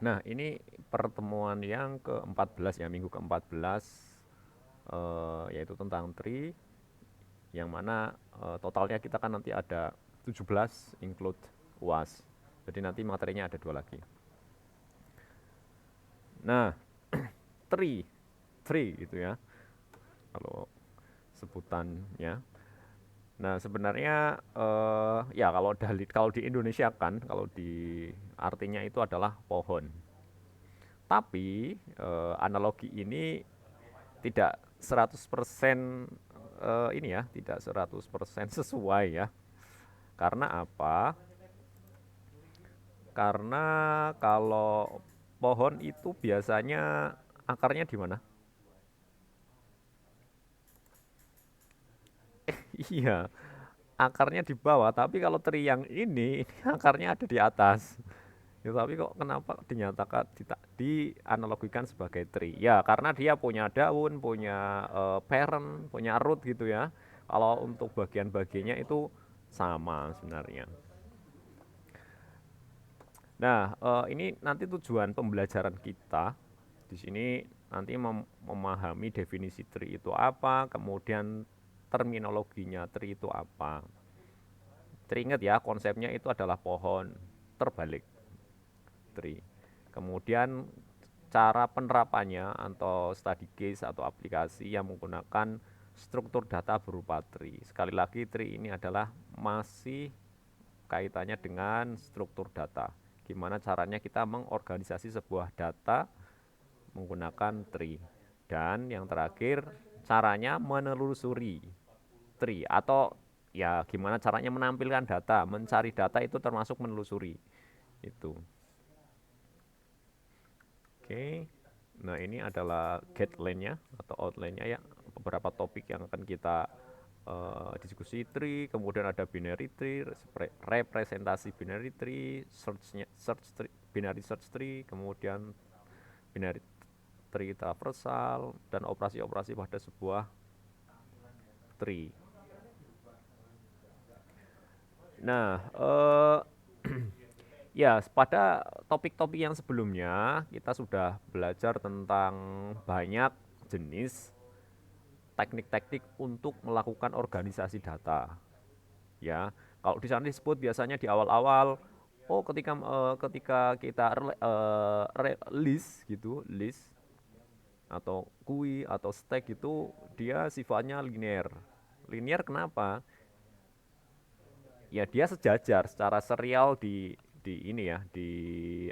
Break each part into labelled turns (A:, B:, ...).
A: Nah, ini pertemuan yang ke-14 ya, minggu ke-14, yaitu tentang tree, yang mana totalnya kita kan nanti ada 17 include UAS. Jadi nanti materinya ada dua lagi. Nah, tree, tree gitu ya, kalau sebutannya. Nah, sebenarnya ya kalau di Indonesia kan, kalau di artinya itu adalah pohon. Tapi analogi ini tidak 100% ini ya, tidak 100% sesuai ya. Karena apa? Karena kalau pohon itu biasanya akarnya di mana? Iya, akarnya di bawah, tapi kalau teri yang ini akarnya ada di atas. Ya, tapi kok kenapa dinyatakan dianalogikan sebagai tree? Ya, karena dia punya daun, punya parent, punya root gitu ya. Kalau untuk bagian-bagiannya itu sama sebenarnya. Nah, ini nanti tujuan pembelajaran kita di sini nanti memahami definisi tree itu apa, kemudian terminologinya tree itu apa. Teringat ya, konsepnya itu adalah pohon terbalik, tree. Kemudian cara penerapannya atau study case atau aplikasi yang menggunakan struktur data berupa tree. Sekali lagi tree ini adalah masih kaitannya dengan struktur data. Gimana caranya kita mengorganisasi sebuah data menggunakan tree. Dan yang terakhir, caranya menelusuri tree atau ya gimana caranya menampilkan data, mencari data itu termasuk menelusuri. Itu. Oke. Nah, ini adalah guideline-nya atau outline-nya ya, beberapa topik yang akan kita diskusi tree, kemudian ada binary tree, representasi binary tree, search tree, binary search tree, kemudian binary tree traversal dan operasi-operasi pada sebuah tree. Nah, ya pada topik-topik yang sebelumnya kita sudah belajar tentang banyak jenis teknik-teknik untuk melakukan organisasi data. Ya, kalau di sana disebut biasanya di awal-awal, oh ketika kita list gitu, list atau kui atau stack itu dia sifatnya linear. Linear kenapa? Ya dia sejajar secara serial di ini ya, di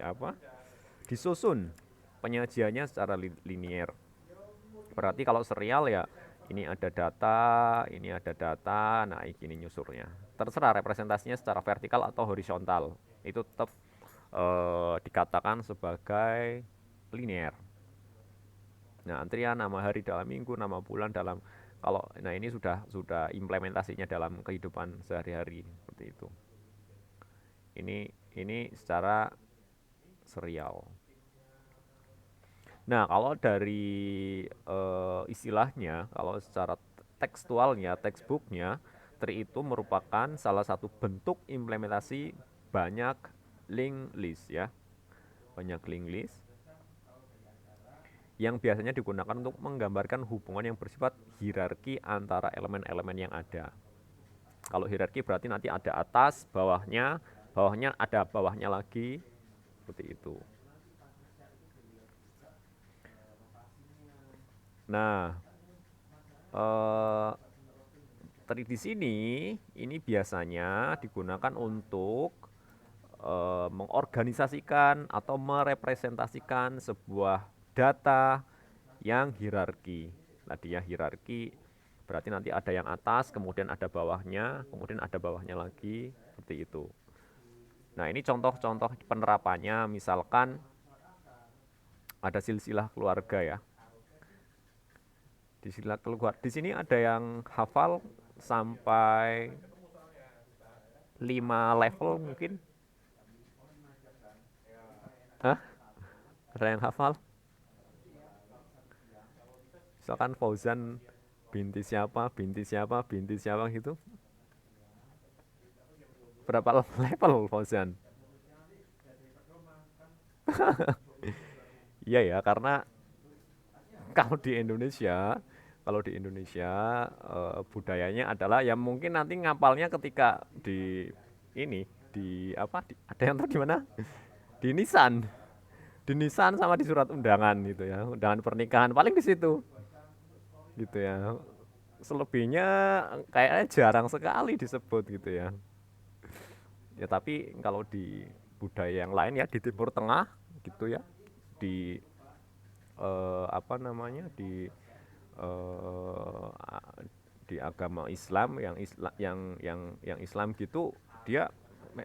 A: apa? Disusun penyajiannya secara linear. Berarti kalau serial ya ini ada data, ini ada data, nah ini nyusurnya. Terserah representasinya secara vertikal atau horizontal. Itu tetap dikatakan sebagai linear. Nah, antrian nama hari dalam minggu, nama bulan dalam kalau nah ini sudah implementasinya dalam kehidupan sehari-hari seperti itu. Ini secara serial. Nah, kalau dari istilahnya, kalau secara tekstualnya, textbooknya, tree itu merupakan salah satu bentuk implementasi banyak linked list ya, banyak linked list yang biasanya digunakan untuk menggambarkan hubungan yang bersifat hierarki antara elemen-elemen yang ada. Kalau hierarki berarti nanti ada atas, bawahnya, bawahnya ada bawahnya lagi, seperti itu. Nah, eh, tadi di sini ini biasanya digunakan untuk mengorganisasikan atau merepresentasikan sebuah data yang hierarki. Tadi ya hierarki berarti nanti ada yang atas, kemudian ada bawahnya, kemudian ada bawahnya lagi, seperti itu. Nah, ini contoh-contoh penerapannya misalkan ada silsilah keluarga ya. Di silsilah keluarga di sini ada yang hafal sampai 5 level mungkin. Hah? Ada yang hafal? Misalkan Fauzan binti siapa, binti siapa, binti siapa gitu. Berapa level Fauzan? Iya ya, karena kalau di Indonesia, kalau di Indonesia budayanya adalah ya mungkin nanti ngapalnya ketika di ini di apa ada yang tuh gimana di nisan, di nisan sama di surat undangan gitu ya, undangan pernikahan paling di situ gitu ya. Selebihnya kayaknya jarang sekali disebut gitu ya. Ya tapi kalau di budaya yang lain ya di Timur Tengah gitu ya, di apa namanya eh, di agama Islam yang Islam gitu dia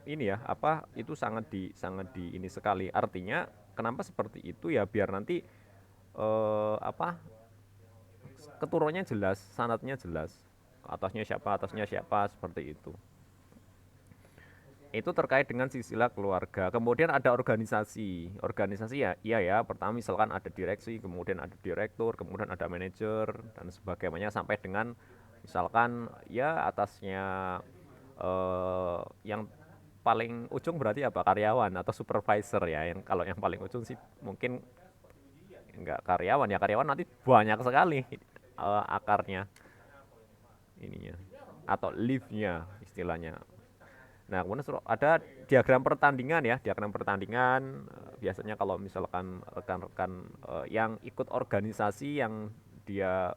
A: ini ya apa itu sangat di ini sekali, artinya kenapa seperti itu ya biar nanti apa keturunannya jelas, sanatnya jelas, atasnya siapa seperti itu terkait dengan silsilah keluarga. Kemudian ada organisasi. Organisasi ya, iya ya. Pertama misalkan ada direksi, kemudian ada direktur, kemudian ada manajer dan sebagainya sampai dengan misalkan ya atasnya yang paling ujung berarti apa karyawan atau supervisor ya. Yang kalau yang paling ujung sih mungkin enggak karyawan ya, karyawan nanti banyak sekali akarnya ininya atau leave-nya istilahnya. Nah, kemudian ada diagram pertandingan ya, diagram pertandingan biasanya kalau misalkan rekan-rekan yang ikut organisasi yang dia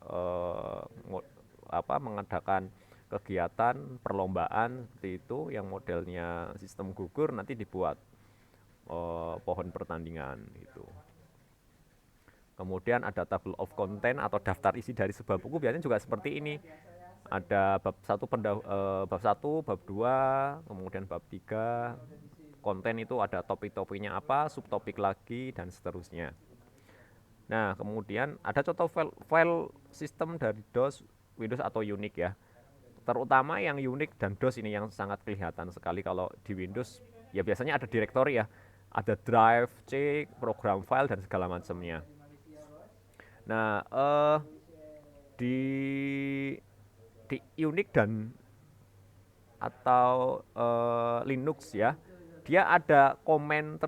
A: mengadakan kegiatan perlombaan seperti itu yang modelnya sistem gugur nanti dibuat pohon pertandingan itu. Kemudian ada table of content atau daftar isi dari sebuah buku biasanya juga seperti ini. Ada bab 1, bab 2, kemudian bab 3. Konten itu ada topik-topiknya apa, subtopik lagi dan seterusnya. Nah, kemudian ada contoh file sistem dari DOS, Windows atau Unix ya. Terutama yang Unix dan DOS ini yang sangat kelihatan sekali. Kalau di Windows ya biasanya ada directory ya. Ada drive, C, program file dan segala macamnya. Nah, di di Unix dan atau Linux ya, dia ada komen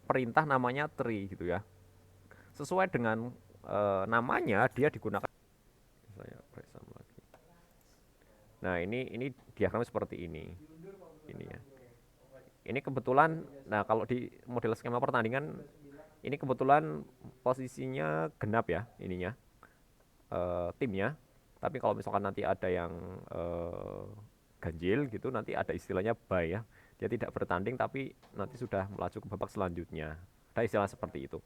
A: perintah namanya tree gitu ya. Sesuai dengan namanya dia digunakan. Saya presam lagi. Nah ini diagramnya seperti ini ya. Ini kebetulan, nah kalau di model skema pertandingan ini kebetulan posisinya genap ya ininya timnya. Tapi kalau misalkan nanti ada yang ganjil gitu, nanti ada istilahnya bye ya. Dia tidak bertanding tapi nanti sudah melaju ke babak selanjutnya. Ada istilah seperti itu.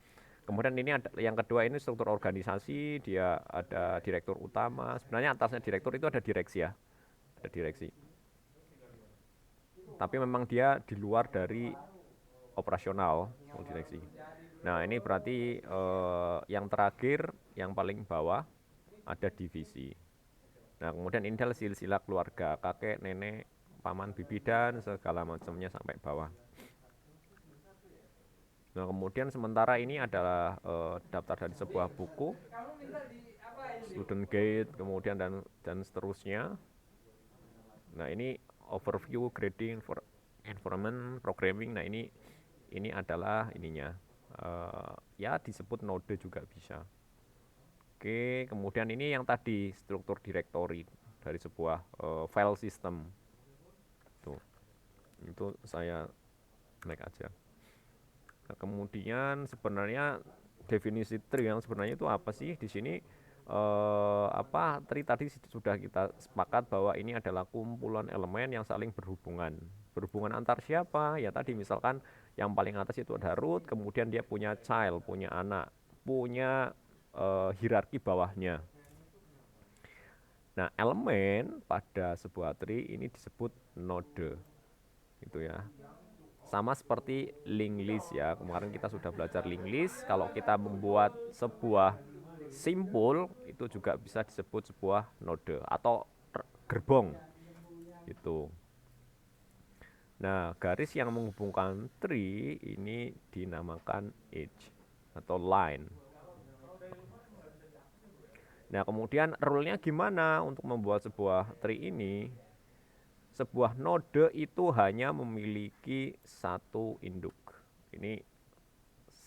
A: Kemudian ini ada yang kedua ini struktur organisasi, dia ada direktur utama. Sebenarnya atasnya direktur itu ada direksi ya. Ada direksi. Tapi memang dia di luar dari operasional direksi. Nah, ini berarti yang terakhir yang paling bawah ada divisi. Nah, kemudian ini adalah silsilah keluarga, kakek, nenek, paman, bibi, dan segala macamnya sampai bawah. Nah, kemudian sementara ini adalah daftar dari sebuah buku, student guide, kemudian dan seterusnya. Nah, ini overview, grading, environment, programming. Nah, ini adalah ininya. Ya disebut node juga bisa. Oke, kemudian ini yang tadi struktur directory dari sebuah file system. Tuh, itu saya naik aja. Nah, kemudian sebenarnya definisi tree yang sebenarnya itu apa sih? Di sini tree tadi sudah kita sepakat bahwa ini adalah kumpulan elemen yang saling berhubungan. Berhubungan antar siapa? Ya tadi misalkan yang paling atas itu ada root, kemudian dia punya child, punya anak, punya hierarki bawahnya. Nah, elemen pada sebuah tree ini disebut node. Gitu ya. Sama seperti linked list ya. Kemarin kita sudah belajar linked list. Kalau kita membuat sebuah simpul itu juga bisa disebut sebuah node atau gerbong. Itu. Nah, garis yang menghubungkan tree ini dinamakan edge atau line. Nah, kemudian rule-nya gimana untuk membuat sebuah tree ini? Sebuah node itu hanya memiliki satu induk. Ini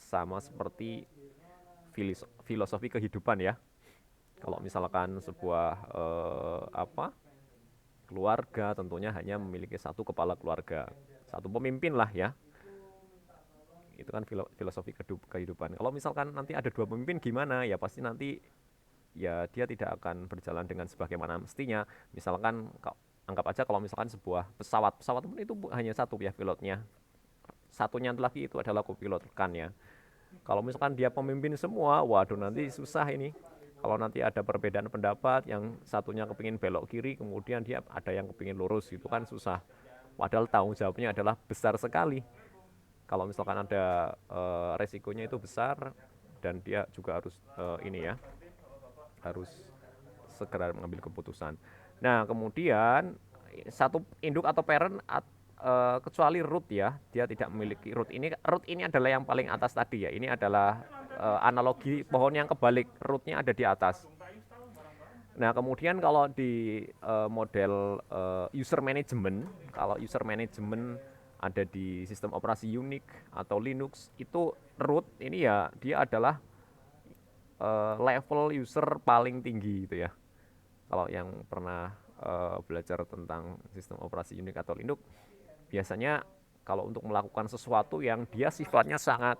A: sama seperti filosofi kehidupan ya. Kalau misalkan sebuah keluarga tentunya hanya memiliki satu kepala keluarga, satu pemimpin lah ya. Itu kan filosofi kehidupan. Kalau misalkan nanti ada dua pemimpin gimana? Ya pasti nanti ya dia tidak akan berjalan dengan sebagaimana mestinya. Misalkan anggap aja kalau misalkan sebuah pesawat pun itu hanya satu ya pilotnya. Satunya lagi itu adalah kopilot rekannya. Kalau misalkan dia pemimpin semua, waduh nanti susah ini. Kalau nanti ada perbedaan pendapat, yang satunya kepingin belok kiri, kemudian dia ada yang kepingin lurus, itu kan susah. Padahal tanggung jawabnya adalah besar sekali. Kalau misalkan ada resikonya itu besar, dan dia juga harus harus segera mengambil keputusan. Nah, kemudian satu induk atau parent kecuali root ya, dia tidak memiliki root. Root ini adalah yang paling atas tadi ya. Ini adalah analogi pohon yang kebalik, rootnya ada di atas. Nah, kemudian kalau di model user management, kalau user management ada di sistem operasi Unix atau Linux, itu root ini ya dia adalah level user paling tinggi gitu ya. Kalau yang pernah belajar tentang sistem operasi Unix atau Linux, biasanya kalau untuk melakukan sesuatu yang dia sifatnya sangat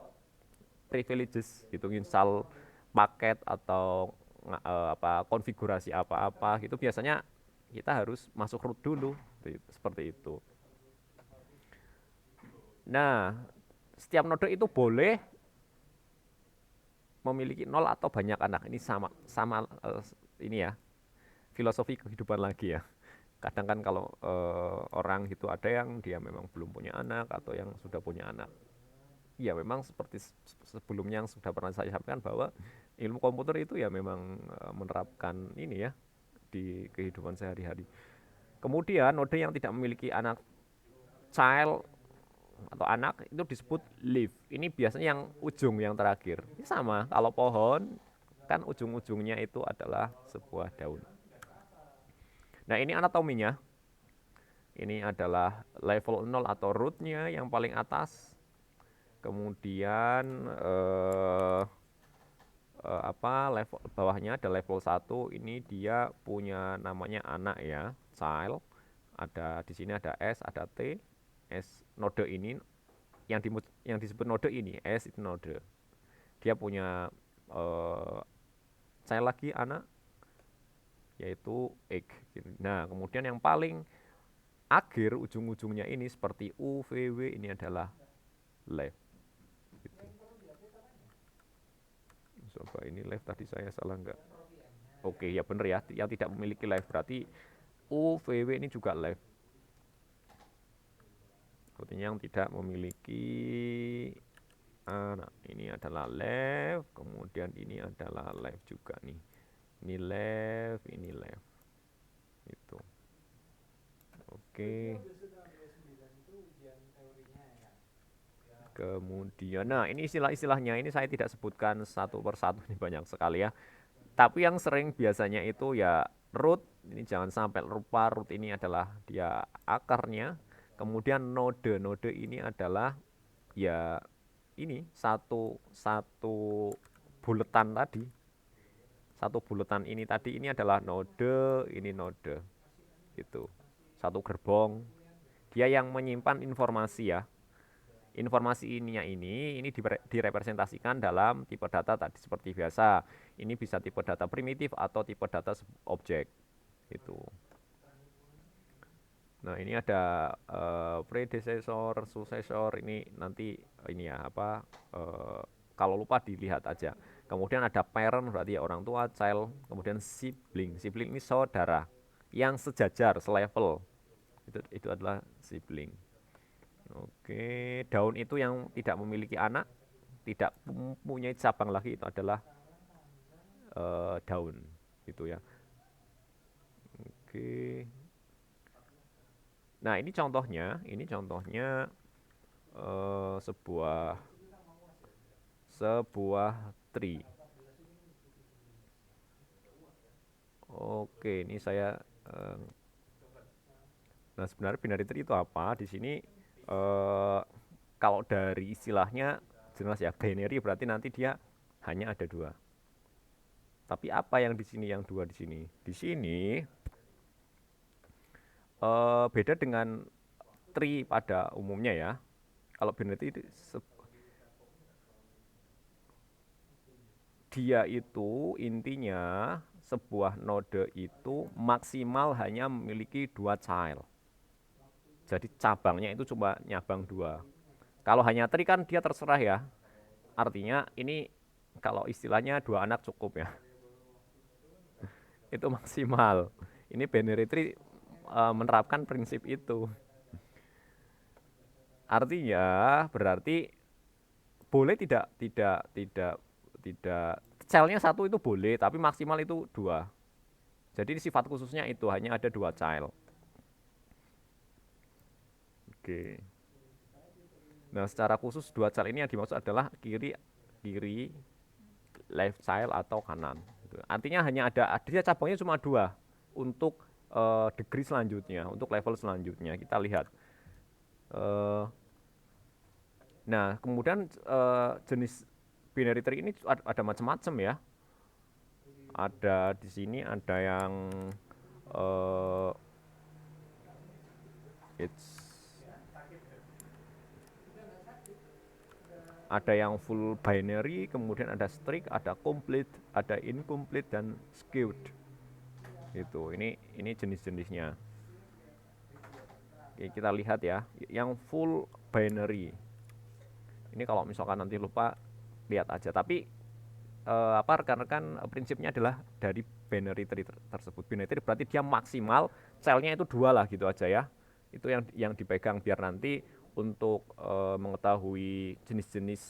A: privileges gitu, install paket atau konfigurasi apa-apa gitu, biasanya kita harus masuk root dulu seperti itu. Nah, setiap node itu boleh memiliki 0 atau banyak anak. Ini sama ini ya, filosofi kehidupan lagi ya. Kadang kan kalau orang itu ada yang dia memang belum punya anak atau yang sudah punya anak. Ya memang seperti sebelumnya yang sudah pernah saya sampaikan bahwa ilmu komputer itu ya memang menerapkan ini ya di kehidupan sehari-hari. Kemudian node yang tidak memiliki anak, child atau anak, itu disebut leaf. Ini biasanya yang ujung yang terakhir. Ini sama, kalau pohon kan ujung-ujungnya itu adalah sebuah daun. Nah, ini anatominya. Ini adalah level 0 atau rootnya yang paling atas. Kemudian level bawahnya ada level 1, ini dia punya namanya anak ya, child. Ada di sini ada S, ada T. S node ini yang disebut node ini, S itu node. Dia punya child lagi anak yaitu egg gitu. Nah, kemudian yang paling akhir ujung-ujungnya ini seperti U, V, W, ini adalah left. Gitu. Coba ini left tadi saya salah enggak? Oke, ya benar ya. Yang tidak memiliki left berarti U, V, W ini juga left. Artinya yang tidak memiliki anak ini adalah left, kemudian ini adalah left juga nih. Ini left, ini left. Itu. Oke. Kemudian, nah ini istilah-istilahnya ini saya tidak sebutkan satu persatu, ini banyak sekali ya. Tapi yang sering biasanya itu ya root, ini jangan sampai lupa root ini adalah dia akarnya. Kemudian node ini adalah ya ini satu buletan tadi. Satu buletan ini tadi ini adalah node, ini node. Gitu. Satu gerbong. Dia yang menyimpan informasi ya. Informasi ini direpresentasikan dalam tipe data tadi seperti biasa. Ini bisa tipe data primitif atau tipe data objek. Itu. Nah, ini ada predecessor, successor, ini nanti ini ya kalau lupa dilihat aja. Kemudian ada parent berarti ya orang tua, child, kemudian sibling. Sibling ini saudara yang sejajar, selevel. Itu adalah sibling. Oke, daun itu yang tidak memiliki anak, tidak mempunyai cabang lagi, itu adalah daun, gitu ya. Oke. Nah, ini contohnya sebuah tree. Oke, ini saya nah sebenarnya binary tree itu apa? Di sini kalau dari istilahnya jelas ya, binary berarti nanti dia hanya ada dua. Tapi apa yang di sini yang dua di sini? Di sini beda dengan tree pada umumnya ya. Kalau binary itu dia itu intinya sebuah node itu maksimal hanya memiliki dua child. Jadi cabangnya itu cuma nyabang dua. Kalau hanya tree kan dia terserah ya. Artinya ini kalau istilahnya dua anak cukup ya. Itu maksimal. Ini binary tree menerapkan prinsip itu. Artinya berarti boleh tidak childnya satu itu boleh, tapi maksimal itu dua. Jadi sifat khususnya itu hanya ada dua child. Oke. Nah, secara khusus dua child ini yang dimaksud adalah kiri kiri left child atau kanan. Gitu. Artinya hanya ada dia cabangnya cuma dua untuk degree selanjutnya, untuk level selanjutnya. Kita lihat. Eh, nah, kemudian jenis binary tree ini ada macam-macam ya. Ada di sini ada yang uh, it's ada yang full binary, kemudian ada strict, ada complete, ada incomplete dan skewed. Itu ini jenis-jenisnya. Oke, kita lihat ya, yang full binary. Ini kalau misalkan nanti lupa lihat aja. Tapi apa rekan-rekan prinsipnya adalah dari binary tree tersebut. Binary tree berarti dia maksimal cellnya itu dua lah gitu aja ya. Itu yang dipegang biar nanti untuk mengetahui jenis-jenis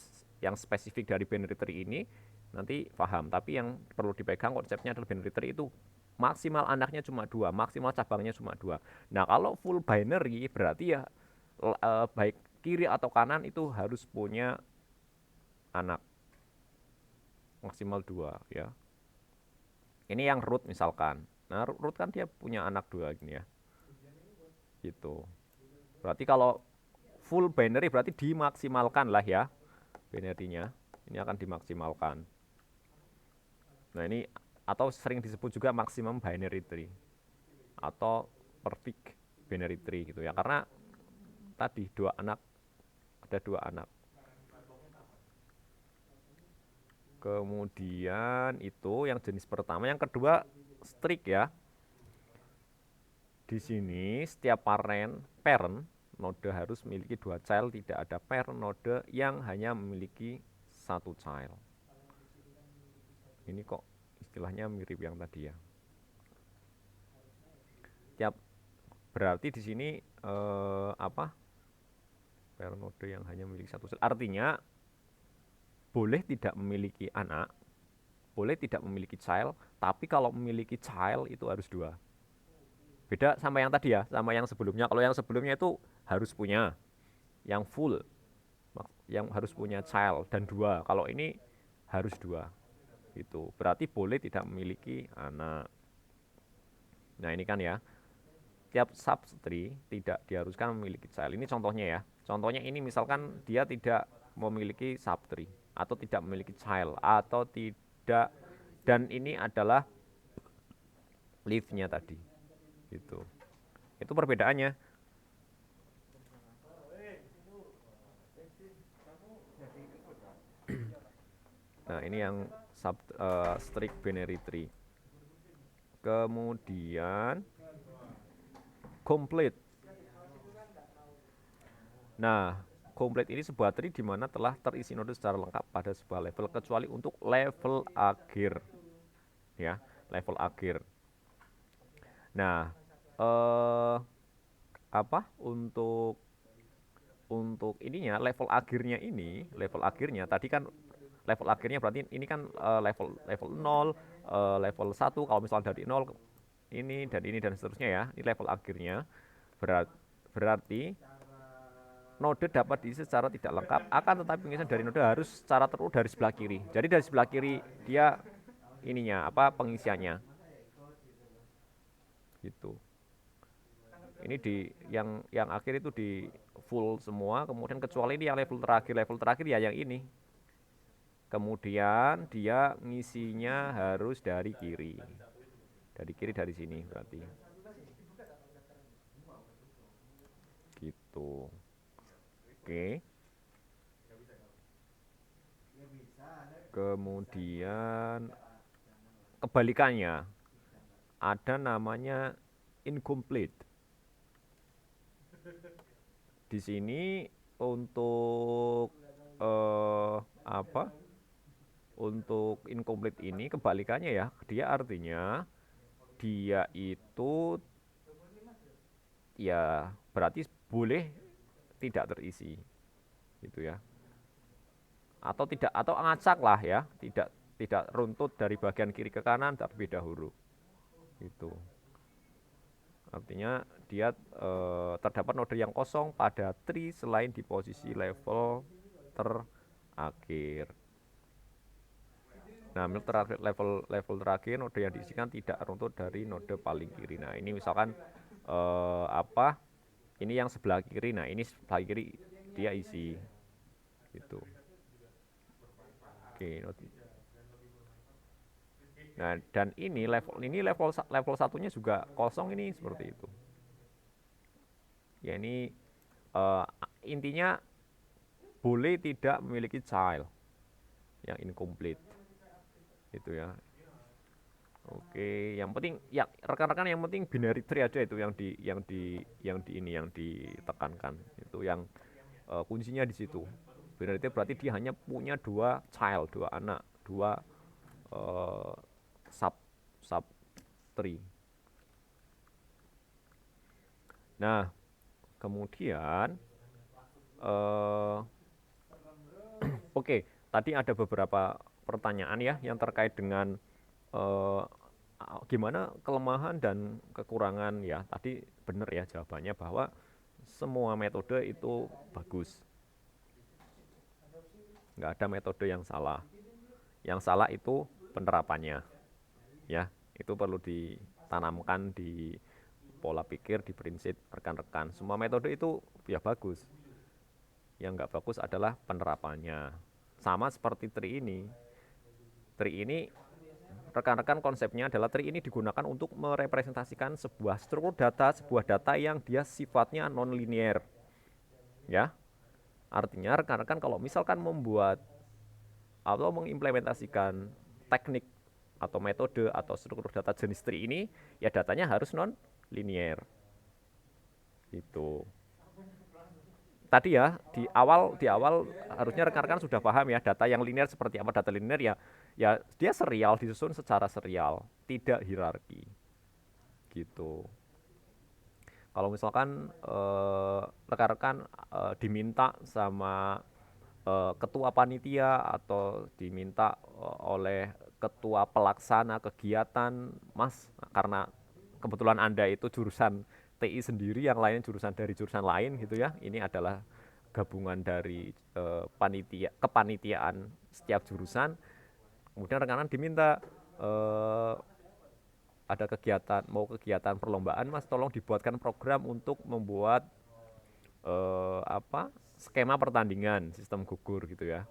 A: yang spesifik dari binary tree ini nanti paham. Tapi yang perlu dipegang konsepnya adalah binary tree itu maksimal anaknya cuma dua, maksimal cabangnya cuma dua. Nah kalau full binary berarti ya baik kiri atau kanan itu harus punya anak maksimal dua ya. Ini yang root misalkan. Nah root kan dia punya anak dua gini ya. Gitu. Berarti kalau full binary berarti dimaksimalkan lah ya binary-nya. Ini akan dimaksimalkan. Nah ini atau sering disebut juga maksimum binary tree atau perfect binary tree gitu ya. Karena tadi dua anak ada dua anak. Kemudian itu yang jenis pertama, yang kedua strict ya. Di sini setiap parent node harus memiliki dua child, tidak ada parent node yang hanya memiliki satu child. Ini kok istilahnya mirip yang tadi ya. Tiap berarti di sini apa? Parent node yang hanya memiliki satu child. Artinya boleh tidak memiliki anak, boleh tidak memiliki child, tapi kalau memiliki child itu harus dua. Beda sama yang tadi ya, sama yang sebelumnya. Kalau yang sebelumnya itu harus punya yang full, yang harus punya child dan dua. Kalau ini harus dua. Itu berarti boleh tidak memiliki anak. Nah ini kan ya, tiap subtree tidak diharuskan memiliki child. Ini contohnya ya. Contohnya ini misalkan dia tidak memiliki subtree atau tidak memiliki child atau tidak, dan ini adalah leaf-nya tadi. Itu perbedaannya. Nah ini yang strict binary tree. Kemudian complete. Nah complete ini sebuah tree di mana telah terisi node secara lengkap pada sebuah level kecuali untuk level akhir ya, level akhir. Nah apa untuk ininya level akhirnya tadi kan level akhirnya berarti ini kan level 0, level 1 kalau misal dari 0 ini dan seterusnya ya. Ini level akhirnya berarti node dapat diisi secara tidak lengkap, akan tetapi pengisian dari node harus secara terurut dari sebelah kiri. Jadi dari sebelah kiri dia ininya apa pengisiannya gitu. Ini di yang akhir itu di full semua, kemudian kecuali ini yang level terakhir ya yang ini Kemudian dia ngisinya harus dari kiri. Dari kiri dari sini berarti. Gitu. Oke. Kemudian kebalikannya ada namanya incomplete. Di sini untuk apa? Untuk incomplete ini kebalikannya ya. Dia artinya dia itu ya berarti boleh tidak terisi gitu ya. Atau tidak atau ngacak lah ya, tidak runtut dari bagian kiri ke kanan tapi beda huruf. Itu. Artinya dia terdapat node yang kosong pada tree selain di posisi level terakhir. Nah, level terakhir node yang diisikan tidak runtut dari node paling kiri. Nah, ini misalkan apa? Ini yang sebelah kiri. Nah, ini sebelah kiri dia isi gitu. Oke, nah, dan ini level satunya juga kosong ini seperti itu. Ya ini uh, intinya boleh tidak memiliki child yang incomplete itu ya. Oke, yang penting ya rekan-rekan yang penting binary tree aja itu yang ditekankan. Itu yang kuncinya di situ. Binary tree berarti dia hanya punya dua child, dua anak, dua uh, sub sub tree. Nah, kemudian oke, tadi ada beberapa pertanyaan ya yang terkait dengan eh, gimana kelemahan dan kekurangan ya. Tadi benar ya jawabannya bahwa semua metode itu bagus. Nggak ada metode yang salah. Yang salah itu penerapannya. Ya, itu perlu ditanamkan di pola pikir, di prinsip rekan-rekan. Semua metode itu ya bagus. Yang nggak bagus adalah penerapannya. Sama seperti tree ini. Tree ini rekan-rekan konsepnya adalah tree ini digunakan untuk merepresentasikan sebuah struktur data, sebuah data yang dia sifatnya non-linear. Ya, artinya rekan-rekan kalau misalkan membuat atau mengimplementasikan teknik atau metode atau struktur data jenis tree ini, ya datanya harus non-linear. Gitu. Tadi ya di awal harusnya rekan-rekan sudah paham ya data yang linear seperti apa. Data linear ya ya dia serial, disusun secara serial, tidak hierarki gitu. Kalau misalkan rekan-rekan diminta sama ketua panitia atau diminta oleh ketua pelaksana kegiatan, Mas, karena kebetulan Anda itu jurusan TI sendiri, yang lainnya jurusan dari jurusan lain gitu ya. Ini adalah gabungan dari kepanitiaan setiap jurusan. Kemudian rekan-rekan diminta ada kegiatan perlombaan, Mas, tolong dibuatkan program untuk membuat skema pertandingan sistem gugur gitu ya.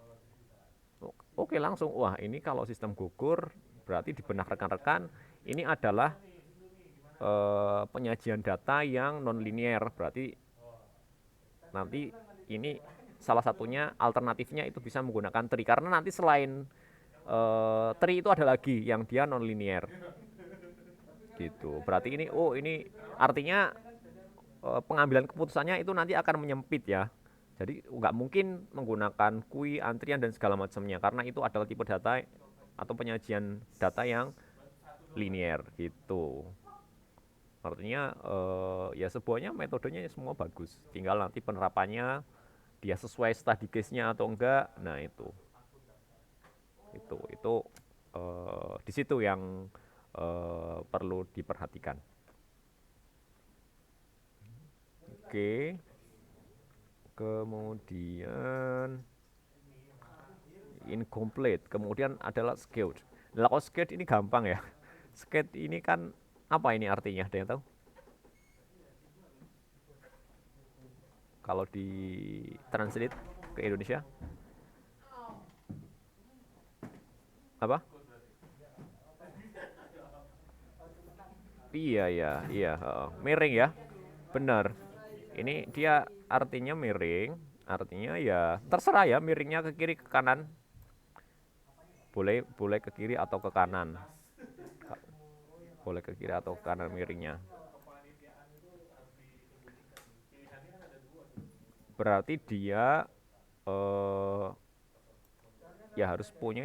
A: Oke, langsung wah ini kalau sistem gugur berarti di benak rekan-rekan ini adalah penyajian data yang non linear, berarti nanti ini salah satunya alternatifnya itu bisa menggunakan tree, karena nanti selain tree itu ada lagi yang dia non linear gitu. Berarti ini artinya pengambilan keputusannya itu nanti akan menyempit ya. Jadi nggak mungkin menggunakan kui, antrian dan segala macamnya, karena itu adalah tipe data atau penyajian data yang linear gitu. Artinya ya semuanya metodenya semua bagus. Tinggal nanti penerapannya dia sesuai study case-nya atau enggak. Nah itu di situ yang perlu diperhatikan. Oke. Kemudian incomplete. Kemudian adalah skewed. Nah, kalau skewed ini gampang ya. Skewed ini kan apa ini artinya? Ada yang tahu? Kalau di translate ke Indonesia? Apa? Iya ya, iya, miring ya. Benar. Ini dia artinya miring, artinya ya terserah ya miringnya ke kiri ke kanan. Boleh boleh ke kiri atau ke kanan. Boleh ke kiri atau ke kanan miringnya. Berarti dia eh ya harus punya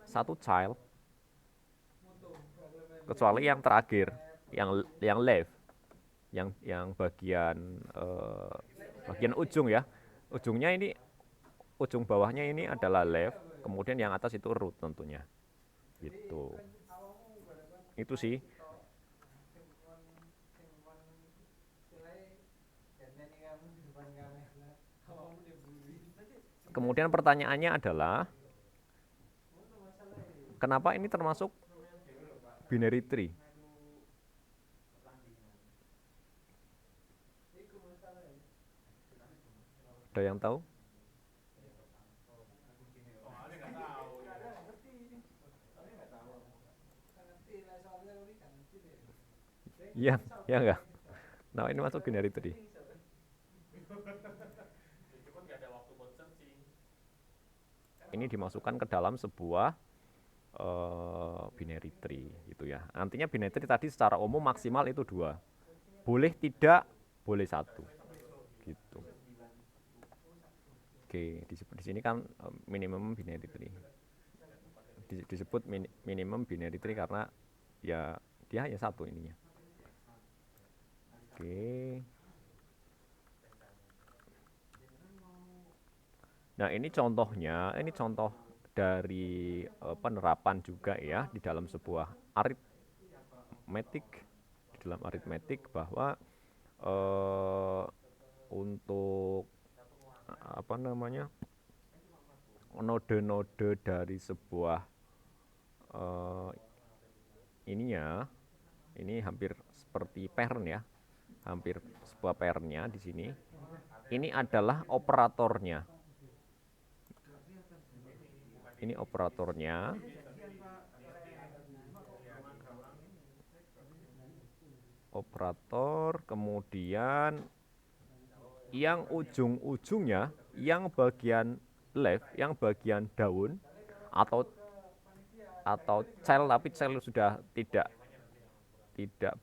A: satu child, kecuali yang terakhir, yang left, yang bagian ujung ya. Ujungnya ini, ujung bawahnya ini adalah left, kemudian yang atas itu root tentunya. Gitu. Itu sih. Kemudian pertanyaannya adalah kenapa ini termasuk binary tree? Ada yang tahu? Iya, ya enggak. Nah, ini masuk binary tree. Ini dimasukkan ke dalam sebuah binary tree gitu ya. Artinya binary tree tadi secara umum maksimal itu dua. Boleh tidak, boleh satu. Gitu. Oke, di sini kan minimum binary tree. Disebut minimum binary tree karena ya dia hanya satu ininya. Oke. Nah, ini contohnya, ini contoh dari penerapan juga ya di dalam sebuah aritmetik, di dalam aritmetik bahwa eh, untuk apa namanya node-node dari sebuah eh, ininya, ini hampir seperti pattern ya, hampir sebuah patternnya di sini. Ini adalah operatornya. Ini operatornya. Operator, kemudian yang ujung-ujungnya, yang bagian left, yang bagian daun atau child, tapi child sudah tidak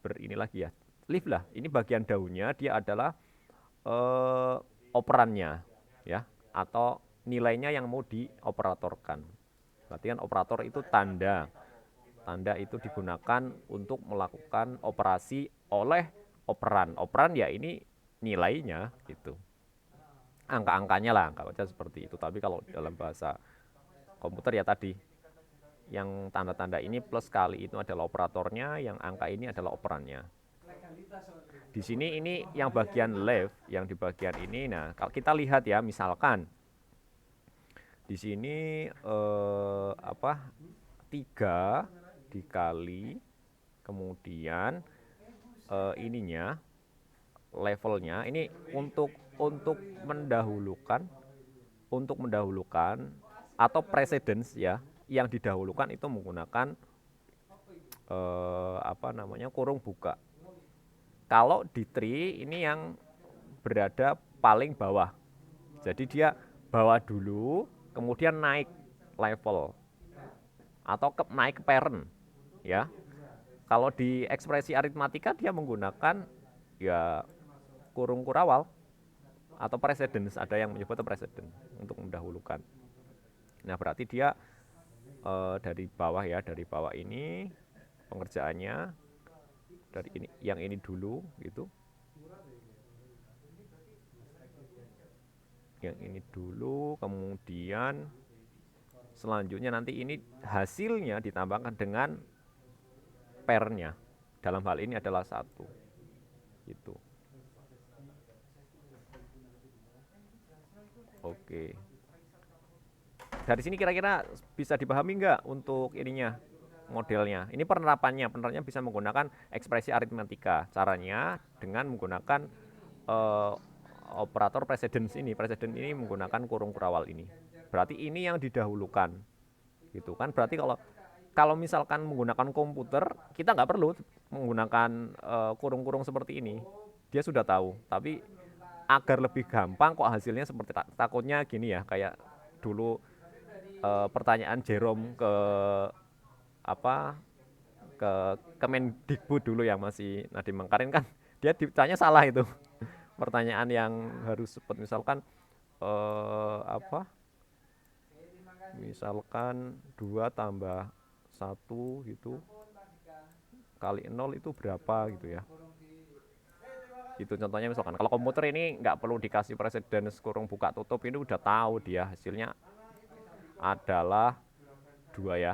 A: berini lagi ya. Leaf lah, ini bagian daunnya dia adalah operannya ya, atau nilainya yang mau dioperatorkan. Berarti kan operator itu tanda. Tanda itu digunakan untuk melakukan operasi oleh operan. Operan ya ini nilainya gitu. Angka-angkanya lah, angka baca seperti itu. Tapi kalau dalam bahasa komputer ya tadi, yang tanda-tanda ini plus kali itu adalah operatornya, yang angka ini adalah operannya. Di sini ini yang bagian left, yang di bagian ini. Nah, kalau kita lihat ya, misalkan di sini 3 dikali kemudian ininya levelnya ini untuk mendahulukan atau precedence ya, yang didahulukan itu menggunakan kurung buka. Kalau di tree ini yang berada paling bawah. Jadi dia bawah dulu, kemudian naik level atau naik ke parent ya. Kalau di ekspresi aritmatika dia menggunakan ya kurung kurawal atau precedence, ada yang menyebut precedence untuk mendahulukan. Nah, berarti dia dari bawah ya, dari bawah ini pengerjaannya dari ini, yang ini dulu gitu. Yang ini dulu, kemudian selanjutnya nanti ini hasilnya ditambahkan dengan pairnya. Dalam hal ini adalah 1. Gitu. Oke. Dari sini kira-kira bisa dipahami nggak untuk ininya, modelnya? Ini penerapannya bisa menggunakan ekspresi aritmatika. Caranya dengan menggunakan operator precedence ini. Precedence ini menggunakan kurung kurawal ini. Berarti ini yang didahulukan. gitu kan. Berarti kalau kalau misalkan menggunakan komputer, kita nggak perlu menggunakan kurung-kurung seperti ini. Dia sudah tahu. Tapi agar lebih gampang kok hasilnya seperti takutnya gini ya, kayak dulu pertanyaan Jerome ke apa ke Kemendikbud dulu yang masih Nadiem Makarim kan, dia ditanya salah itu. Pertanyaan yang harus seperti misalkan apa? Misalkan 2 tambah 1 gitu kali 0 itu berapa gitu ya. Itu contohnya misalkan kalau komputer ini nggak perlu dikasih presiden kurung buka tutup, ini udah tahu dia hasilnya adalah 2 ya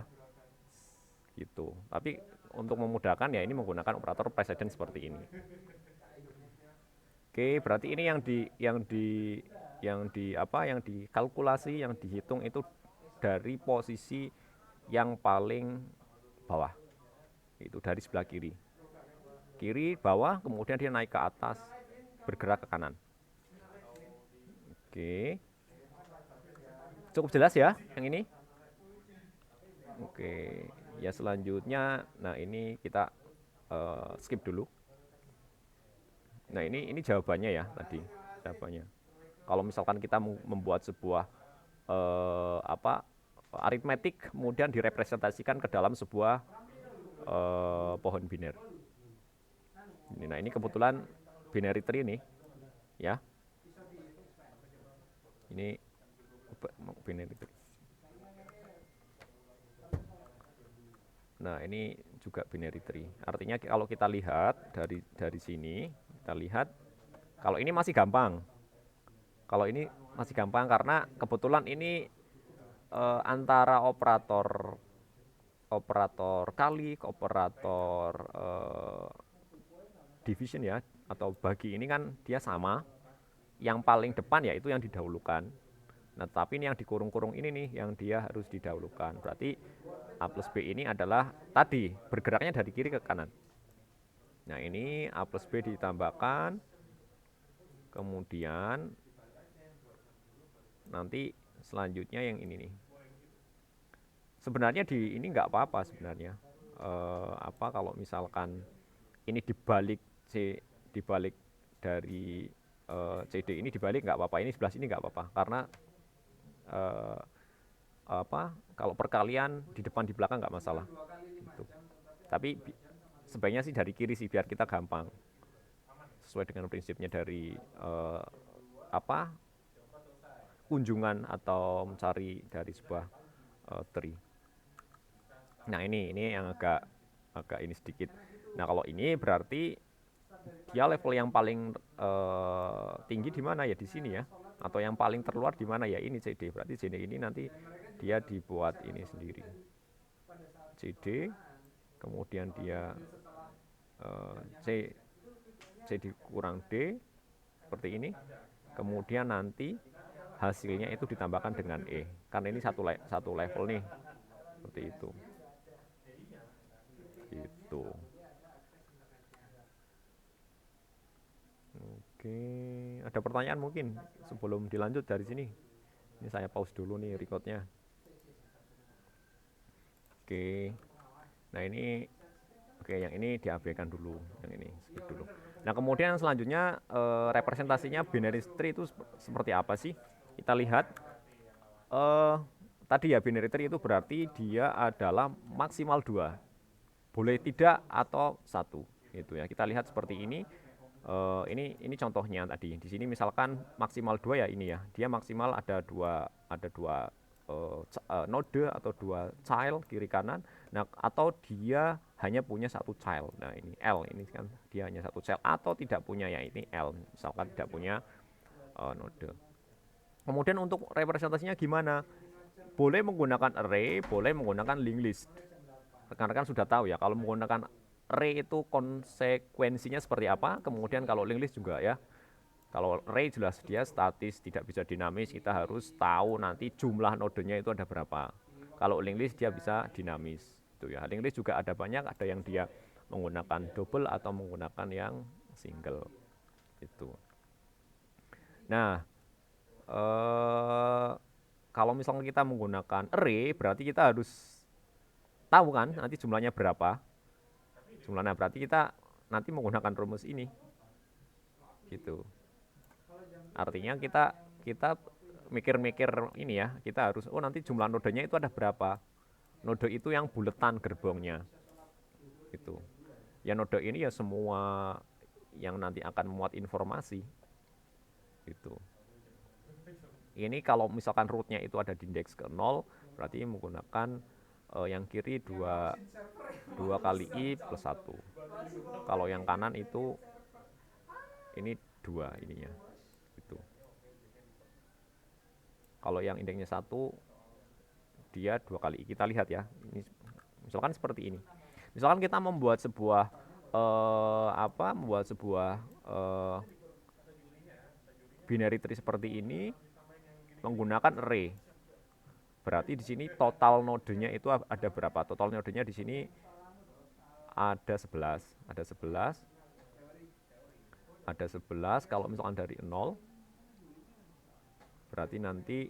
A: gitu. Tapi untuk memudahkan ya ini menggunakan operator presiden seperti ini. Oke, berarti ini yang dikalkulasi, yang dihitung itu dari posisi yang paling bawah. Itu dari sebelah kiri. Kiri, bawah, kemudian dia naik ke atas, bergerak ke kanan. Oke. Cukup jelas ya yang ini? Oke. Ya selanjutnya, nah ini kita skip dulu. Nah ini jawabannya ya tadi, jawabannya. Kalau misalkan kita membuat sebuah aritmetik, kemudian direpresentasikan ke dalam sebuah pohon biner. Nah ini kebetulan binary tree nih, ya. Ini binary tree. Nah ini juga binary tree. Artinya kalau kita lihat dari sini, kita lihat kalau ini masih gampang. Kalau ini masih gampang karena kebetulan ini antara operator kali, operator division ya atau bagi ini kan dia sama. Yang paling depan ya itu yang didahulukan. Nah, tapi ini yang dikurung-kurung ini nih yang dia harus didahulukan. Berarti A plus B ini adalah tadi bergeraknya dari kiri ke kanan. Nah, ini A plus B ditambahkan. Kemudian nanti selanjutnya yang ini nih. Sebenarnya di ini nggak apa-apa sebenarnya. Kalau misalkan ini dibalik dibalik dari CD ini dibalik nggak apa-apa, ini sebelah sini nggak apa-apa karena kalau perkalian di depan di belakang nggak masalah gitu. Tapi sebaiknya sih dari kiri sih biar kita gampang sesuai dengan prinsipnya dari kunjungan atau mencari dari sebuah tree. Nah ini yang agak ini sedikit. Nah kalau ini berarti dia level yang paling tinggi di mana ya, di sini ya, atau yang paling terluar di mana ya, ini CD. Berarti CD ini nanti dia dibuat ini sendiri, CD, kemudian dia C dikurang D seperti ini, kemudian nanti hasilnya itu ditambahkan dengan E karena ini satu level nih, seperti itu. Gitu. Oke, ada pertanyaan mungkin sebelum dilanjut dari sini? Ini saya pause dulu nih recordnya. Oke, nah ini yang ini diabaikan dulu, yang ini skip dulu. Nah kemudian selanjutnya representasinya binary tree itu seperti apa sih? Kita lihat tadi ya binary tree itu berarti dia adalah maksimal 2, boleh tidak atau 1, gitu ya. Kita lihat seperti ini. Ini contohnya tadi di sini misalkan maksimal 2 ya, ini ya dia maksimal ada dua node atau 2 child kiri kanan. Nah atau dia hanya punya 1 child. Nah ini L, ini kan dia hanya 1 child atau tidak punya ya, ini L misalkan tidak punya node. Kemudian untuk representasinya gimana? Boleh menggunakan array, boleh menggunakan linked list. Rekan-rekan sudah tahu ya kalau menggunakan array itu konsekuensinya seperti apa. Kemudian kalau linked list juga ya. Kalau array jelas dia statis, tidak bisa dinamis. Kita harus tahu nanti jumlah nodenya itu ada berapa. Kalau linked list dia bisa dinamis. Itu ya. Linked list juga ada banyak, ada yang dia menggunakan double atau menggunakan yang single. Itu. Nah, kalau misalnya kita menggunakan array, berarti kita harus tahu kan nanti jumlahnya berapa. Jumlahnya berarti kita nanti menggunakan rumus ini, gitu. Artinya kita kita mikir-mikir ini ya, kita harus nanti jumlah nodenya itu ada berapa. Node itu yang buletan gerbongnya, gitu. Ya node ini ya semua yang nanti akan memuat informasi, gitu. Ini kalau misalkan rootnya itu ada di indeks ke 0, berarti menggunakan yang kiri 2 kali i plus 1. Kalau yang kanan itu ini 2 ininya, gitu. Kalau yang indeksnya 1, dia 2 kali i. Kita lihat ya, ini misalkan seperti ini. Misalkan kita membuat sebuah binary tree seperti ini menggunakan array. Berarti di sini total nodenya itu ada berapa? Total nodenya di sini ada 11. Ada 11 kalau misalkan dari 0. Berarti nanti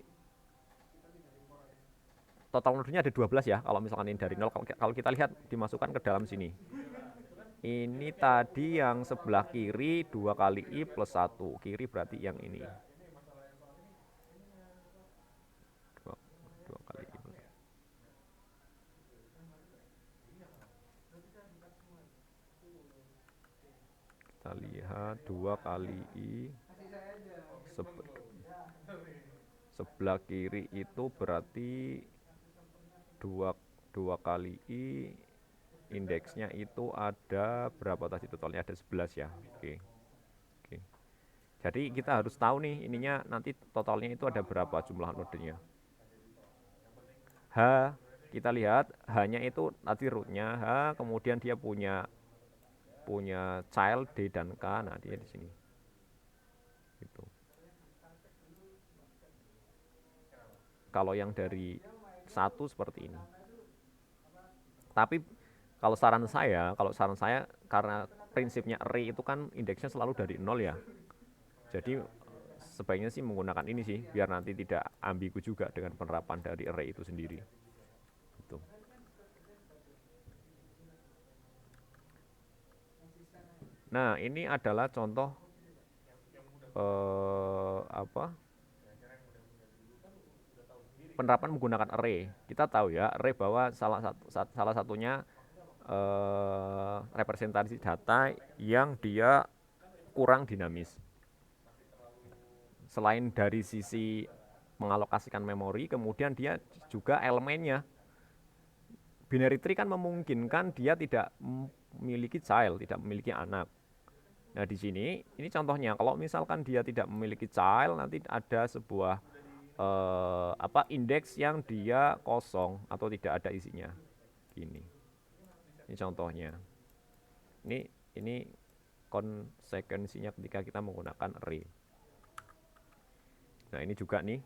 A: total nodenya ada 12 ya. Kalau misalkan ini dari 0, kalau kita lihat dimasukkan ke dalam sini. Ini tadi yang sebelah kiri 2 kali i plus 1. Kiri berarti yang ini. 2 kali i plus 1. Kita lihat 2 kali i. Sebelah kiri itu berarti 2 kali i. Indeksnya itu ada berapa tadi totalnya? Ada 11 ya. Oke. Jadi kita harus tahu nih ininya nanti totalnya itu ada berapa jumlah nodenya. H, kita lihat H-nya itu nanti rootnya H, kemudian dia punya child D dan K, nah dia di sini. Gitu. Kalau yang dari 1 seperti ini. Tapi kalau saran saya karena prinsipnya array itu kan indeksnya selalu dari 0 ya. Jadi sebaiknya sih menggunakan ini sih, biar nanti tidak ambigu juga dengan penerapan dari array itu sendiri. Gitu. Nah, ini adalah contoh penerapan menggunakan array. Kita tahu ya, array bahwa salah satunya representasi data yang dia kurang dinamis. Selain dari sisi mengalokasikan memori, kemudian dia juga elemennya. Binary tree kan memungkinkan dia tidak memiliki child, tidak memiliki anak. Nah di sini, ini contohnya, kalau misalkan dia tidak memiliki child, nanti ada sebuah indeks yang dia kosong atau tidak ada isinya. Gini. Ini contohnya. Ini konsekuensinya ketika kita menggunakan array. Nah ini juga nih,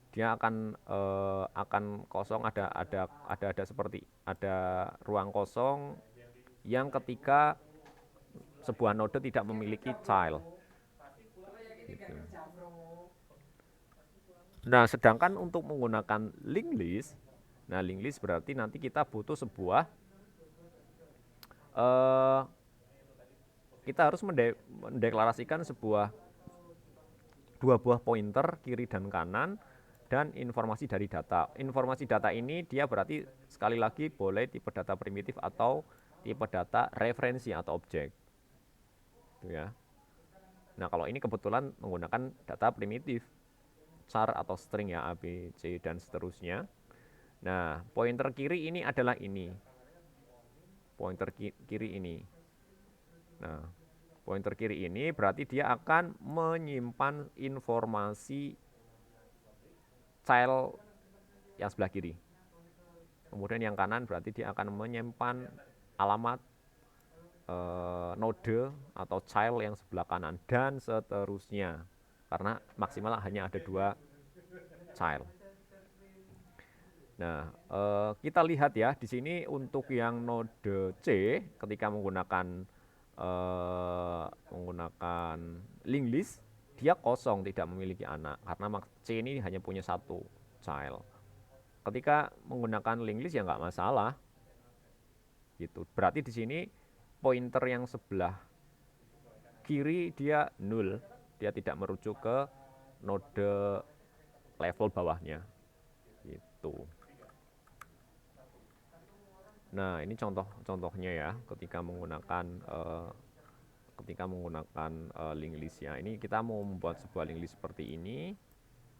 A: dia akan kosong, ada seperti ada ruang kosong yang ketika sebuah node tidak memiliki child. Gitu. Nah sedangkan untuk menggunakan linked list, nah linked list berarti nanti kita butuh sebuah kita harus mendeklarasikan dua buah pointer kiri dan kanan dan informasi dari data. Informasi data ini dia berarti sekali lagi boleh tipe data primitif atau tipe data referensi atau objek. Itu ya. Nah, kalau ini kebetulan menggunakan data primitif, char atau string ya, A, B, C dan seterusnya. Nah, pointer kiri ini adalah ini. Pointer kiri ini. Nah, pointer kiri ini berarti dia akan menyimpan informasi child yang sebelah kiri. Kemudian yang kanan berarti dia akan menyimpan alamat node atau child yang sebelah kanan dan seterusnya. Karena maksimal hanya ada 2 child. Nah, kita lihat ya di sini untuk yang node C ketika menggunakan linked list, dia kosong, tidak memiliki anak karena C ini hanya punya satu child. Ketika menggunakan linked list ya nggak masalah gitu. Berarti di sini pointer yang sebelah kiri dia nol, dia tidak merujuk ke node level bawahnya gitu. Nah, ini contohnya ya ketika menggunakan linked list ya. Ini kita mau membuat sebuah linked list seperti ini.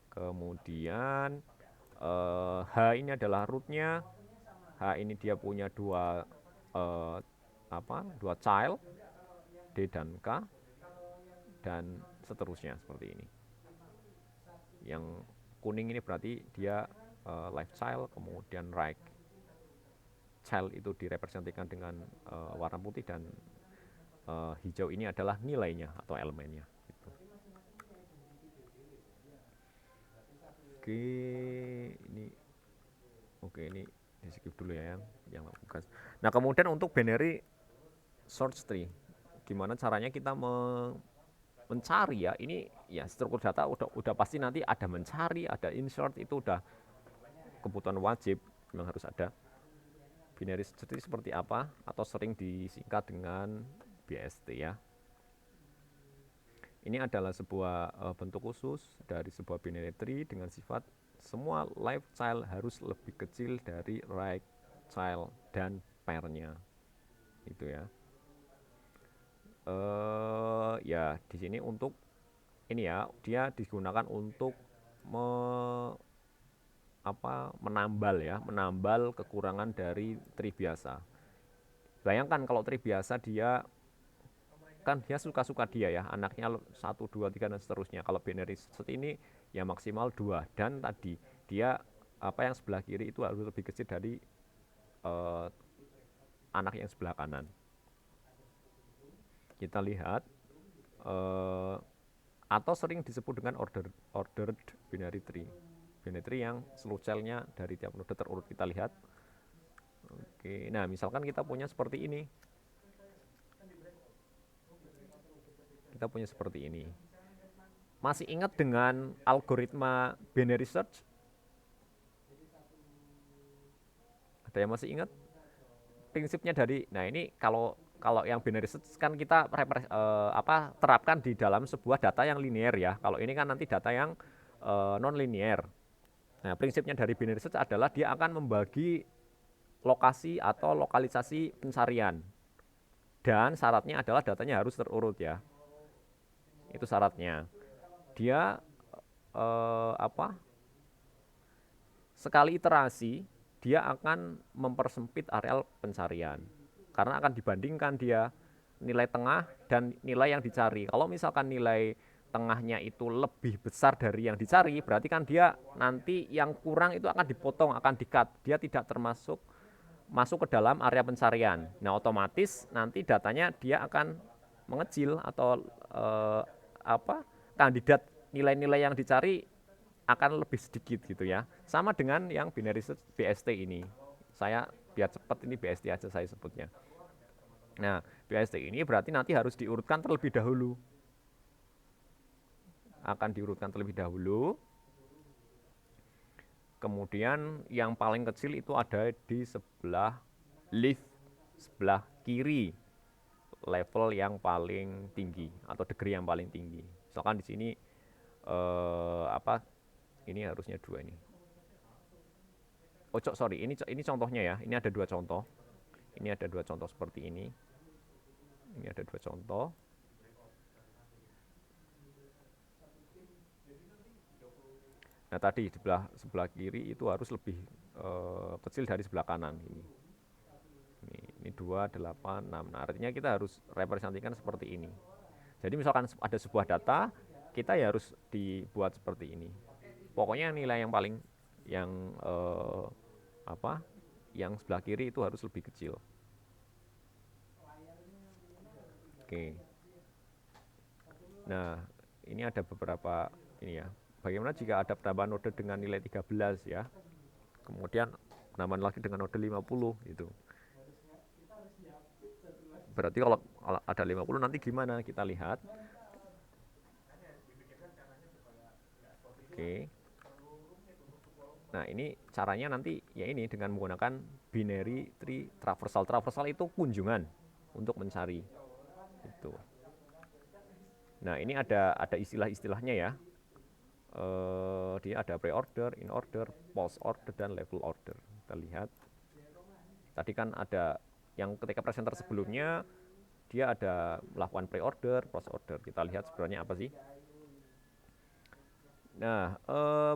A: Kemudian H ini adalah rootnya. H ini dia punya dua child, D dan K, dan seterusnya seperti ini. Yang kuning ini berarti dia left child, kemudian right child itu direpresentasikan dengan warna putih, dan hijau ini adalah nilainya atau elemennya gitu. Ini di skip dulu ya yang tugas. Nah, kemudian untuk binary search tree, gimana caranya kita mencari ya? Ini ya struktur data udah pasti nanti ada mencari, ada insert, itu udah kebutuhan wajib, memang harus ada. Binary search tree seperti apa, atau sering disingkat dengan BST ya. Ini adalah sebuah bentuk khusus dari sebuah binary tree dengan sifat semua left child harus lebih kecil dari right child dan pairnya, itu ya. Ya di sini untuk ini ya, dia digunakan untuk menambal kekurangan dari tree biasa. Bayangkan kalau tree biasa dia suka-suka dia ya, anaknya 1, 2, 3 dan seterusnya. Kalau binary search ini ya maksimal 2, dan tadi dia yang sebelah kiri itu harus lebih kecil dari anak yang sebelah kanan. Kita lihat atau sering disebut dengan ordered binary tree. Binary tree yang seluruh cell-nya dari tiap node terurut. Kita lihat. Oke, nah misalkan kita punya seperti ini. Masih ingat dengan algoritma binary search? Ada yang masih ingat? Prinsipnya nah ini kalau yang binary search kan kita terapkan di dalam sebuah data yang linear ya. Kalau ini kan nanti data yang non linear. Nah, prinsipnya dari binary search adalah dia akan membagi lokasi atau lokalisasi pencarian. Dan syaratnya adalah datanya harus terurut ya. Itu syaratnya. Dia sekali iterasi dia akan mempersempit areal pencarian, karena akan dibandingkan dia nilai tengah dan nilai yang dicari. Kalau misalkan nilai tengahnya itu lebih besar dari yang dicari, berarti kan dia nanti yang kurang itu akan dipotong, akan di-cut. Dia tidak masuk ke dalam area pencarian. Nah, otomatis nanti datanya dia akan mengecil, atau kandidat nilai-nilai yang dicari akan lebih sedikit gitu ya. Sama dengan yang binary search BST ini. Saya biar cepat ini BST aja saya sebutnya. Nah, BST ini berarti nanti harus diurutkan terlebih dahulu. Akan diurutkan terlebih dahulu. Kemudian yang paling kecil itu ada di sebelah left, sebelah kiri, level yang paling tinggi atau degree yang paling tinggi. Misalkan di sini ini harusnya 2 ini. Ini contohnya ya. Ini ada 2 contoh. Ini ada 2 contoh seperti ini. Ini ada 2 contoh. Nah, tadi sebelah kiri itu harus lebih kecil dari sebelah kanan ini. Ini 2, 8, 6. Nah, artinya kita harus representasikan seperti ini. Jadi misalkan ada sebuah data, kita ya harus dibuat seperti ini. Pokoknya nilai yang paling yang sebelah kiri itu harus lebih kecil. Oke. Nah, ini ada beberapa ini ya. Bagaimana jika ada penambahan node dengan nilai 13 ya. Kemudian penambahan lagi dengan node 50 gitu. Berarti kalau ada 50 nanti gimana? Kita lihat. Oke. Nah, ini caranya nanti ya ini dengan menggunakan binary tree traversal. Traversal itu kunjungan untuk mencari. Itu. Nah, ini ada istilah-istilahnya ya. Dia ada pre-order, in-order, post-order, dan level order. Kita lihat. Tadi kan ada yang ketika presenter sebelumnya, dia ada melakukan pre-order, post-order. Kita lihat sebenarnya apa sih. Nah,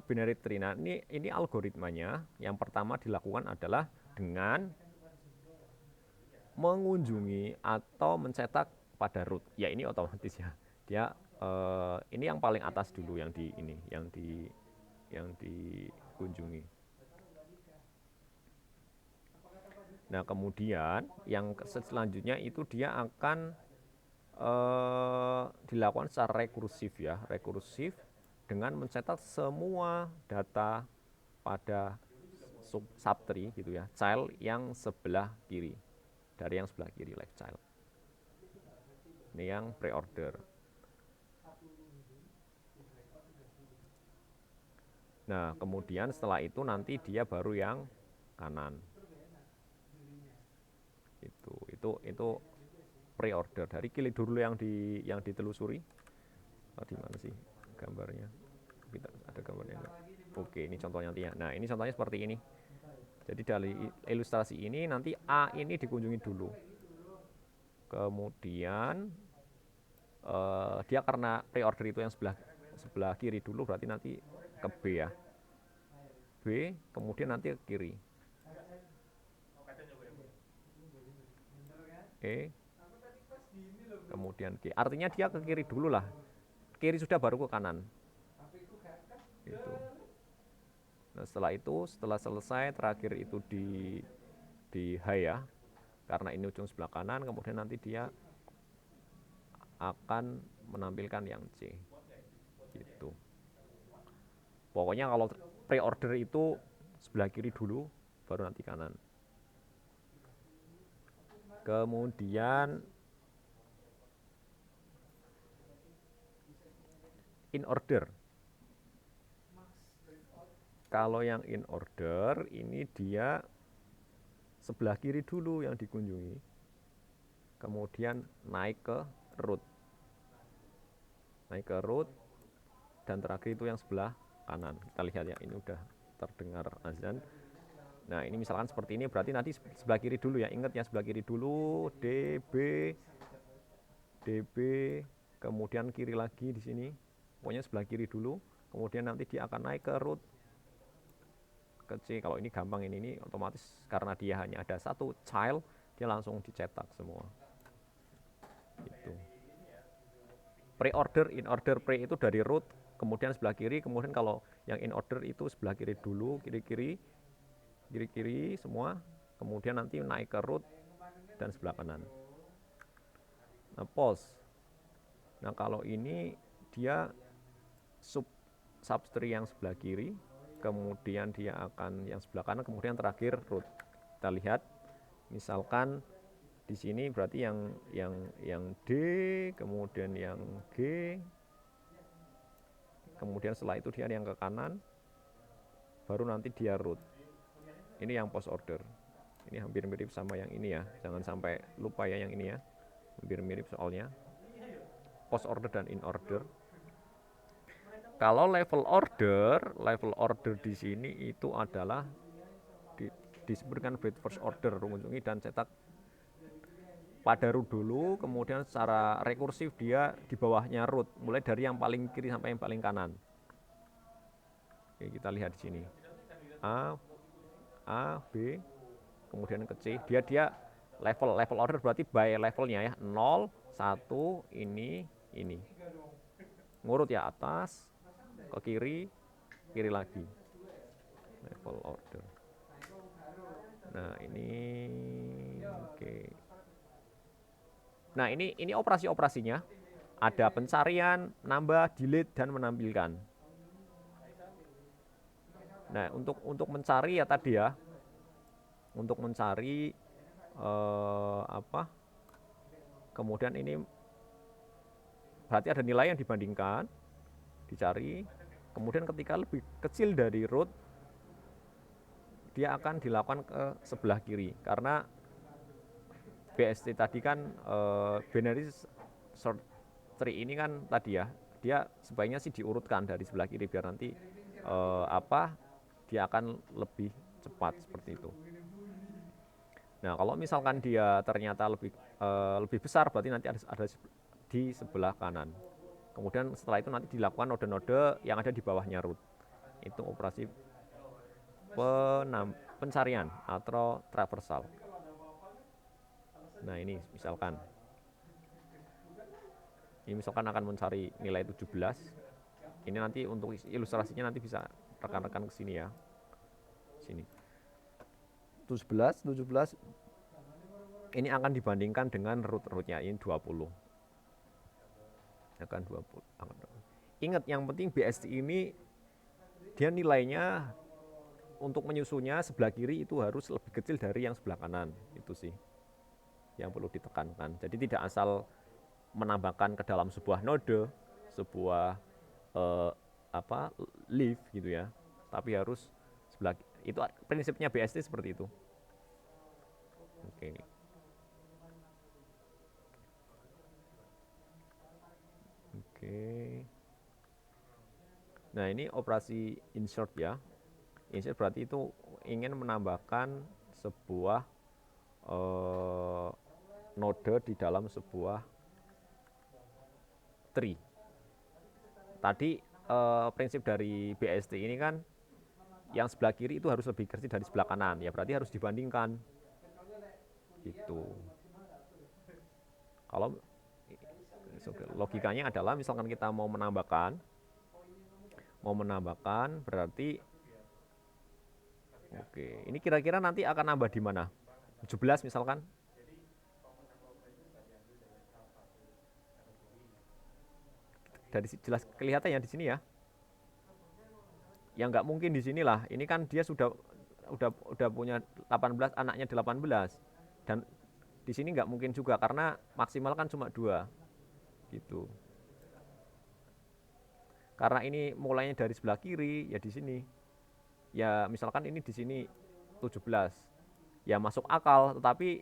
A: binary tree. Nah, ini algoritmanya. Yang pertama dilakukan adalah dengan mengunjungi atau mencetak pada root. Ya, ini otomatis ya. Dia ini yang paling atas dulu yang yang dikunjungi. Nah, kemudian yang selanjutnya itu dia akan dilakukan secara rekursif ya, rekursif dengan mencetak semua data pada subtree gitu ya, child yang sebelah kiri, dari yang sebelah kiri left child. Ini yang pre-order. Nah, kemudian setelah itu nanti dia baru yang kanan. Itu pre-order. Dari kili dulu yang ditelusuri. Di mana sih gambarnya? Kita ada gambarnya enggak? Oke, ini contohnya nanti ya. Nah, ini contohnya seperti ini. Jadi dari ilustrasi ini nanti A ini dikunjungi dulu. Kemudian dia karena pre-order itu yang sebelah kiri dulu, berarti nanti ke B ya. B, kemudian nanti ke kiri. E, kemudian G. Artinya dia ke kiri dulu lah. Kiri sudah baru ke kanan. Gitu. Nah, setelah selesai terakhir itu di H ya. Karena ini ujung sebelah kanan, kemudian nanti dia akan menampilkan yang C. Gitu. Pokoknya kalau pre-order itu sebelah kiri dulu, baru nanti kanan. Kemudian in order. Kalau yang in order ini dia sebelah kiri dulu yang dikunjungi, kemudian naik ke root, dan terakhir itu yang sebelah kanan. Kita lihat ya, ini udah terdengar azan. Nah, ini misalkan seperti ini, berarti nanti sebelah kiri dulu ya. Ingat ya, sebelah kiri dulu, DB, kemudian kiri lagi di sini. Pokoknya sebelah kiri dulu, kemudian nanti dia akan naik ke root ke C. Kalau ini gampang, ini otomatis karena dia hanya ada satu child, dia langsung dicetak semua. Gitu. Pre-order, in order, pre itu dari root, kemudian sebelah kiri, kemudian kalau yang in order itu sebelah kiri dulu, kiri-kiri semua, kemudian nanti naik ke root dan sebelah kanan. Nah, post. Nah, kalau ini dia subtree yang sebelah kiri, kemudian dia akan yang sebelah kanan, kemudian terakhir root. Kita lihat, misalkan di sini berarti yang D, kemudian yang G, kemudian setelah itu dia yang ke kanan, baru nanti dia root. Ini yang post order. Ini hampir mirip sama yang ini ya, jangan sampai lupa ya yang ini ya, hampir mirip soalnya. Post order dan in order. Kalau level order di sini itu adalah disebutkan with first order, mengunjungi dan cetak pada root dulu, kemudian secara rekursif dia di bawahnya root, mulai dari yang paling kiri sampai yang paling kanan. Oke, kita lihat di sini. A, B, kemudian ke C. Dia level order berarti by levelnya ya. 0, 1, ini. Ngurut ya, atas, ke kiri lagi. Level order. Nah, ini oke. Nah, ini operasi-operasinya. Ada pencarian, nambah, delete, dan menampilkan. Nah, untuk mencari ya tadi ya. Untuk mencari kemudian ini berarti ada nilai yang dibandingkan, dicari, Kemudian ketika lebih kecil dari root, dia akan dilakukan ke sebelah kiri karena BST tadi kan binary search tree ini kan tadi ya, dia sebaiknya sih diurutkan dari sebelah kiri biar nanti dia akan lebih cepat seperti itu. Nah, kalau misalkan dia ternyata lebih besar, berarti nanti ada di sebelah kanan. Kemudian setelah itu nanti dilakukan node-node yang ada di bawahnya root. Itu operasi pencarian atau traversal. Nah, ini misalkan akan mencari nilai 17. Ini nanti untuk ilustrasinya nanti bisa rekan-rekan ke sini ya. Sini. 17 ini akan dibandingkan dengan root-rootnya ini 20. Akan 20. Ingat yang penting BST ini dia nilainya untuk menyusunnya sebelah kiri itu harus lebih kecil dari yang sebelah kanan. Itu sih yang perlu ditekankan. Jadi tidak asal menambahkan ke dalam sebuah node, sebuah leaf gitu ya. Tapi harus sebelah itu prinsipnya BST seperti itu. Oke. Oke. Nah, ini operasi insert ya. Insert berarti itu ingin menambahkan sebuah node di dalam sebuah tree. Tadi prinsip dari BST ini kan yang sebelah kiri itu harus lebih kecil dari sebelah kanan, ya berarti harus dibandingkan. Gitu. Kalau logikanya adalah misalkan kita mau menambahkan berarti ini kira-kira nanti akan nambah di mana? 17 misalkan. Dari jelas kelihatan ya di sini ya. Ya nggak mungkin di sinilah. Ini kan dia sudah punya 18, anaknya 18. Dan di sini nggak mungkin juga karena maksimal kan cuma 2. Gitu. Karena ini mulainya dari sebelah kiri, ya di sini. Ya misalkan ini di sini 17. Ya masuk akal, tetapi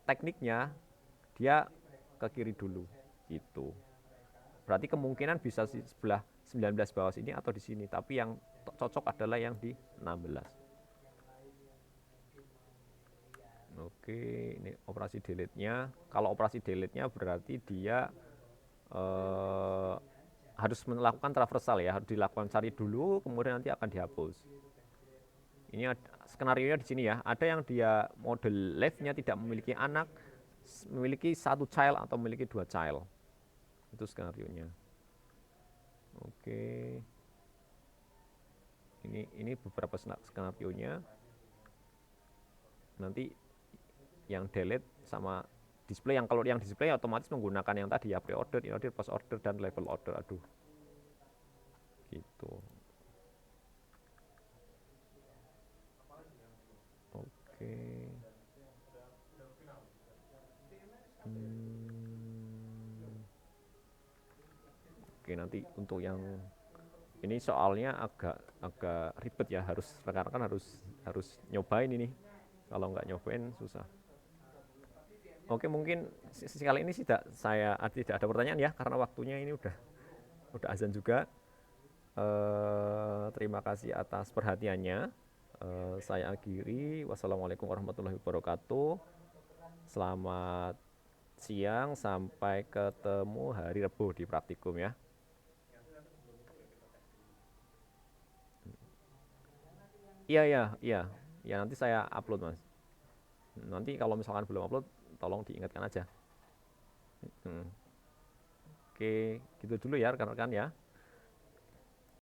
A: tekniknya dia ke kiri dulu gitu. Berarti kemungkinan bisa di sebelah 19 bawah sini atau di sini, tapi yang cocok adalah yang di 16. Oke, ini operasi delete-nya. Kalau operasi delete-nya berarti dia harus melakukan traversal ya, harus dilakukan cari dulu, kemudian nanti akan dihapus. Ini skenario-nya di sini ya. Ada yang dia model left-nya tidak memiliki anak, memiliki 1 child atau memiliki 2 child. Itu skenario-nya. Oke. Ini beberapa skenario-nya. Nanti yang delete sama display, yang kalau yang display otomatis menggunakan yang tadi ya, pre-order, in-order, post-order, dan level order. Aduh. Gitu. Oke. Oke, nanti untuk yang ini soalnya agak ribet ya, rekan-rekan harus nyobain ini. Kalau nggak nyobain susah. Oke, mungkin sekali ini tidak ada pertanyaan ya, karena waktunya ini udah azan juga. Terima kasih atas perhatiannya. Saya akhiri. Wassalamualaikum warahmatullahi wabarakatuh. Selamat siang, sampai ketemu hari Rabu di praktikum ya. Iya. Ya nanti saya upload Mas. Nanti kalau misalkan belum upload, tolong diingatkan aja. Oke, gitu dulu ya rekan-rekan ya.